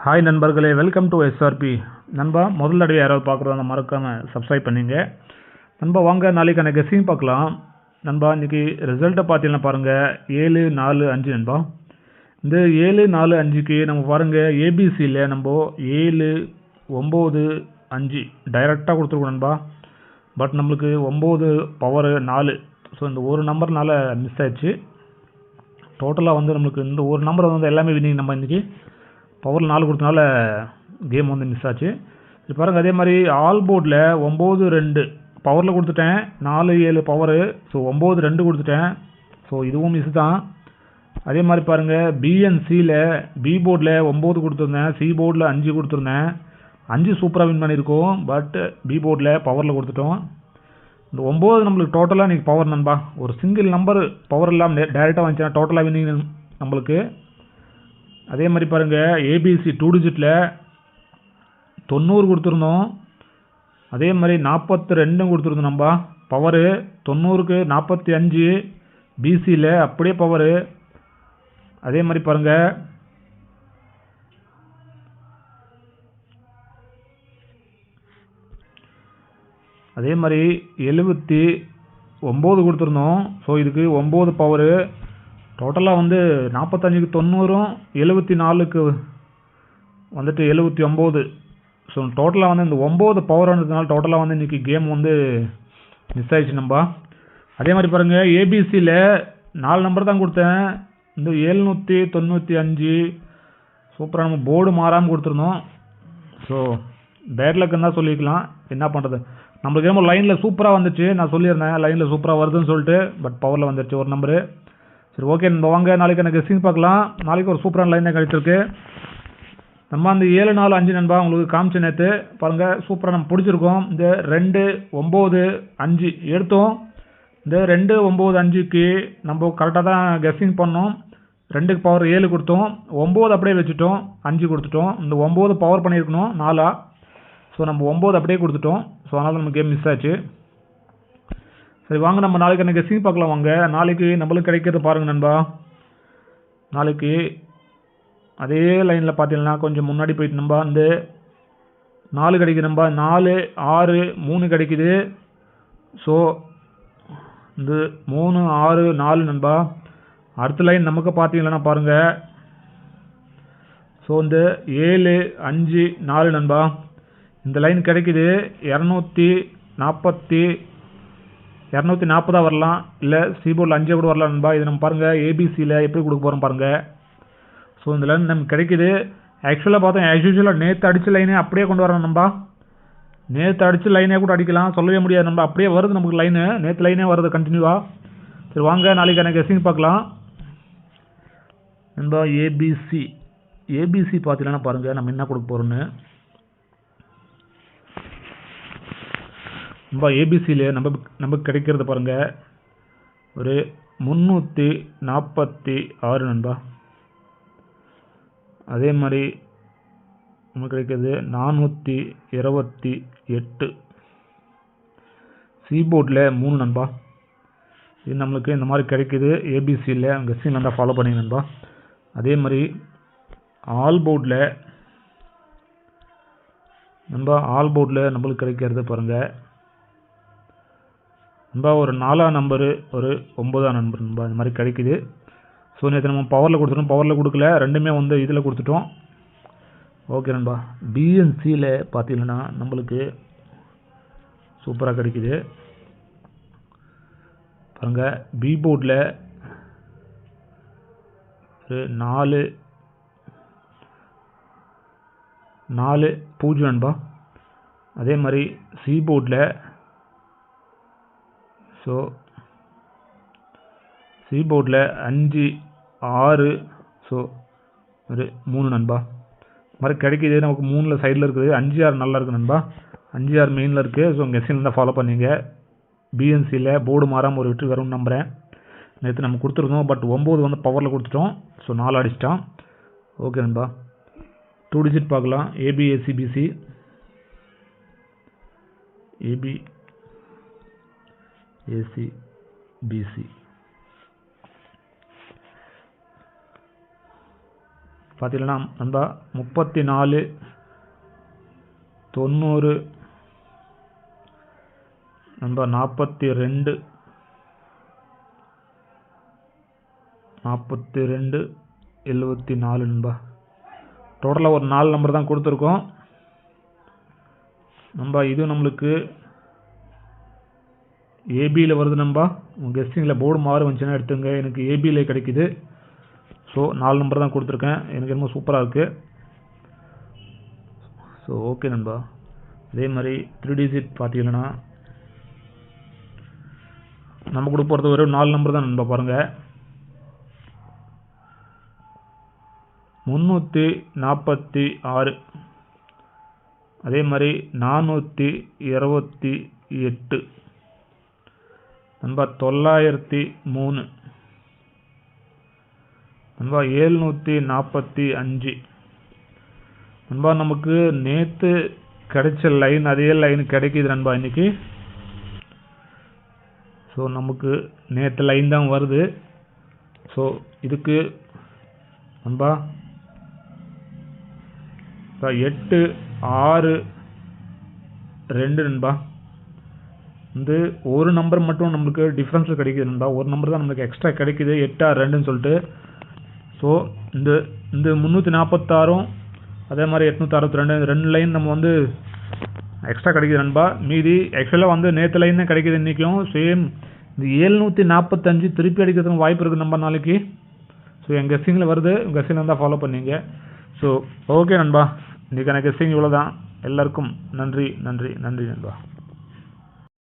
Hi நண்பர்களே, welcome to SRP. நண்பா, முதல் தடவை யாராவது பார்க்குறவங்க மறக்காமல் சப்ஸ்கிரைப் பண்ணிங்க. நண்பா வாங்க நாளைக்கான கெஸ்ஸிங் பார்க்கலாம். நண்பா இன்றைக்கி ரிசல்ட்டை பார்த்தீங்கன்னா பாருங்கள் 7-4-5 நண்பா. இந்த 7-4-5க்கு நம்ம பாருங்கள் ஏபிசியில் நம்ம 7-9-5 டைரெக்டாக கொடுத்துருக்கோம் நண்பா. பட் நம்மளுக்கு 9 பவர் 4. ஸோ இந்த ஒரு நம்பர்னால மிஸ் ஆயிடுச்சு. டோட்டலாக வந்து நம்மளுக்கு இந்த ஒரு நம்பர் வந்து எல்லாமே வின்னிங். நம்ம இன்றைக்கி பவர் 4 கொடுத்தனால கேம் வந்து மிஸ் ஆச்சு. இப்போ பாருங்கள் அதே மாதிரி ஆல் போர்டில் 9-2 பவரில் கொடுத்துட்டேன். 4-7 பவரு. ஸோ 9-2 கொடுத்துட்டேன். ஸோ இதுவும் மிஸ் தான். அதே மாதிரி பாருங்கள் பிஎன்சியில் பி போர்டில் 9 கொடுத்துருந்தேன். சி போர்டில் 5 கொடுத்துருந்தேன். 5 சூப்பராக வின் பண்ணியிருக்கோம். பட் பி போர்டில் பவரில் கொடுத்துட்டோம். இந்த 9 நம்மளுக்கு டோட்டலாக இன்றைக்கி பவர் நண்பா. ஒரு சிங்கிள் நம்பர் பவர் இல்லாமல் டேரெக்டாக வந்துச்சுன்னா டோட்டலாக வின்னிங் நம்மளுக்கு. அதே மாதிரி பாருங்கள் ஏபிசி 2 டிஜிட்டில் 90 கொடுத்துருந்தோம். அதே மாதிரி 42 கொடுத்துருந்தோம் நம்பா பவரு. 90க்கு 45 பிசியில் அப்படியே பவரு. அதே மாதிரி பாருங்கள் அதே மாதிரி 79 கொடுத்துருந்தோம். ஸோ இதுக்கு 9 பவரு. டோட்டலாக வந்து 45க்கு 90, 74க்கு வந்துட்டு 79. ஸோ டோட்டலாக வந்து இந்த 9 பவர் வந்ததுனால டோட்டலாக வந்து இன்றைக்கி கேம் வந்து மிஸ் ஆயிடுச்சு நம்பா. அதே மாதிரி பாருங்கள் ஏபிசியில் 4 நம்பர் தான் கொடுத்தேன். இந்த 795 சூப்பராக நம்ம போர்டு மாறாமல் கொடுத்துருந்தோம். ஸோ பேட் லக்குன்னு தான் சொல்லிக்கலாம். என்ன பண்ணுறது, நம்மளுக்கு என்னமோ லைனில் சூப்பராக வந்துச்சு. நான் சொல்லியிருந்தேன் லைனில் சூப்பராக வருதுன்னு சொல்லிட்டு. பட் பவரில் வந்துடுச்சு ஒரு நம்பரு. சரி ஓகே நம்ம வாங்க நாளைக்கு எனக்கு கெஸ்ஸிங் பார்க்கலாம். நாளைக்கு ஒரு சூப்பரான லைன் தான் கிடைச்சிருக்கு. நம்ம அந்த 7-4-5 நண்பா உங்களுக்கு காமிச்ச நேற்று பாருங்கள் சூப்பராக நம்ம பிடிச்சிருக்கோம். இந்த 2-9-5 எடுத்தோம். இந்த 2-9-5க்கு நம்ம கரெக்டாக தான் கெஸ்ஸிங் பண்ணோம். 2க்கு பவர் 7 கொடுத்தோம். 9 அப்படியே வச்சுட்டோம். 5 கொடுத்துட்டோம். இந்த 9 பவர் பண்ணியிருக்கணும் 4. ஸோ நம்ம 9 அப்படியே கொடுத்துட்டோம். ஸோ அதனால் நம்ம கேம் மிஸ் ஆச்சு. சரி வாங்க நம்ம நாளைக்கு எனக்கு கெஸ்ஸிங் பார்க்கலாம் வாங்க. நாளைக்கு நம்மளுக்கு கிடைக்கிறது பாருங்கள் நண்பா. நாளைக்கு அதே லைனில் பார்த்தீங்கன்னா கொஞ்சம் முன்னாடி போயிட்டு நம்பா இந்த 4 கிடைக்குது நம்பா. 4-6-3 கிடைக்குது. ஸோ இந்த 3-6-4 நண்பா. அடுத்த லைன் நமக்கு பார்த்தீங்கன்னா பாருங்கள். ஸோ இந்த 7-5-4 நண்பா. இந்த லைன் கிடைக்குது. 240 வரலாம். இல்லை சிபோர்டில் 5 கூட வரலாம் நண்பா. இது நம்ம பாருங்கள் ஏபிசியில் எப்படி கொடுக்க போகிறோம் பாருங்கள். ஸோ இந்த லைன் நமக்கு கிடைக்குது. ஆக்சுவலாக பார்த்தோம் ஆக்சுவலாக நேற்று அடித்த லைனே அப்படியே கொண்டு வரணும் நண்பா. நேற்று அடித்த லைனே கூட அடிக்கலாம், சொல்லவே முடியாது நண்பா. அப்படியே வருது நமக்கு லைனு. நேற்று லைனே வருது கண்டினியூவாக. சரி வாங்க நாளைக்கு எனக்கு கெஸ்ஸிங் பார்க்கலாம் நண்பா. ஏபிசி பார்த்தீங்கன்னா பாருங்கள் நம்ம என்ன கொடுக்க போகிறோன்னு. நண்பா ஏபிசியில் நமக்கு கிடைக்கிறது பாருங்கள் ஒரு 346 நண்பா. அதே மாதிரி நமக்கு கிடைக்கிறது 428 சிபோர்டில் 3 நண்பா. இது நம்மளுக்கு இந்த மாதிரி கிடைக்குது ஏபிசியில். கெஸ்ஸிங் நல்லா ஃபாலோ பண்ணி நண்பா. அதே மாதிரி ஆல் போர்டில் நம்மளுக்கு கிடைக்கிறது பாருங்கள் நண்பா ஒரு 4ஆம் நம்பரு ஒரு 9ஆம் நம்பர் நண்பா. இந்த மாதிரி கிடைக்குது. ஸோ நேற்று நம்ம பவரில் கொடுத்துட்டோம். பவரில் கொடுக்கல, ரெண்டுமே வந்து இதில் கொடுத்துட்டோம். ஓகே நண்பா. பிஎன்சியில் பார்த்தீங்கன்னா நம்மளுக்கு சூப்பராக கிடைக்குது பாருங்கள். பி போர்டில் ஒரு 4-0 நண்பா. அதே மாதிரி சி போர்டில் ஸோ சி போர்டில் 5-6 ஸோ ஒரு 3 நண்பா. இந்த மாதிரி கிடைக்கிது நமக்கு. 3 சைடில் இருக்குது. 5-6 நல்லா இருக்குது நண்பா. 5-6 மெயினில் இருக்குது. ஸோ கெஸ்ஸிங் தான் ஃபாலோ பண்ணிங்க. பிஎன்சியில் போர்டு மாறாமல் ஒரு வெற்றி வரும்னு நம்புகிறேன். நேற்று நம்ம கொடுத்துருந்தோம். பட் 9 வந்து பவரில் கொடுத்துட்டோம். ஸோ 4 அடிச்சிட்டோம். ஓகே நண்பா. 2 டிஜிட் பார்க்கலாம். ஏபிஎஸ்சிபிசி பார்த்தீங்கன்னா நண்பா 34 90 நண்பா 42 74 நண்பா. டோட்டலாக ஒரு 4 நம்பர் தான் கொடுத்துருக்கோம் நண்பா. இது நம்மளுக்கு ஏபியில் வருது நண்பா. உங்கள் கெஸ்டிங்கில் போர்டு மாறு வந்துச்சுன்னா எடுத்துங்க. எனக்கு ஏபியில் கிடைக்குது. ஸோ 4 நம்பர் தான் கொடுத்துருக்கேன். எனக்கு என்னமோ சூப்பராக இருக்குது. ஸோ ஓகே நண்பா. அதே மாதிரி 3 டிஜிட் பார்த்தீங்கன்னா நம்ம கூட போகிறது வெறும் 4 நம்பர் தான் நண்பா. பாருங்கள் 346, அதே மாதிரி 428 நண்பா, 903 நண்பா, 745 நண்பா. நமக்கு நேற்று கிடைச்ச லைன் அதே லைன் கிடைக்கிது நண்பா இன்னைக்கு. ஸோ நமக்கு நேற்று லைன் தான் வருது. ஸோ இதுக்கு நண்பா 8 6 2 நண்பா. வந்து ஒரு நம்பர் மட்டும் நம்மளுக்கு டிஃப்ரென்ஸ் கிடைக்குது நண்பா. ஒரு நம்பர் தான் நம்மளுக்கு எக்ஸ்ட்ரா கிடைக்குது 8 6 2ன்னு சொல்லிட்டு. ஸோ இந்த 346 அதே மாதிரி 862 2 லைன் நம்ம வந்து எக்ஸ்ட்ரா கிடைக்குது நண்பா. மீதி ஆக்சுவலாக வந்து நேற்று லைன் தான் கிடைக்குது இன்றைக்கும். சேம் இந்த 745 திருப்பி அடிக்கிறதுக்கு வாய்ப்பு இருக்குது நண்பா நாளைக்கு. ஸோ என் கெஸ்ஸிங்கில் வருது. உங்கள் கெஸ்ஸிங் இருந்தால் ஃபாலோ பண்ணிங்க. ஸோ ஓகே நண்பா, இன்றைக்கான கெஸ்ஸிங் இவ்வளோ தான். எல்லாருக்கும் நன்றி நன்றி நன்றி நண்பா.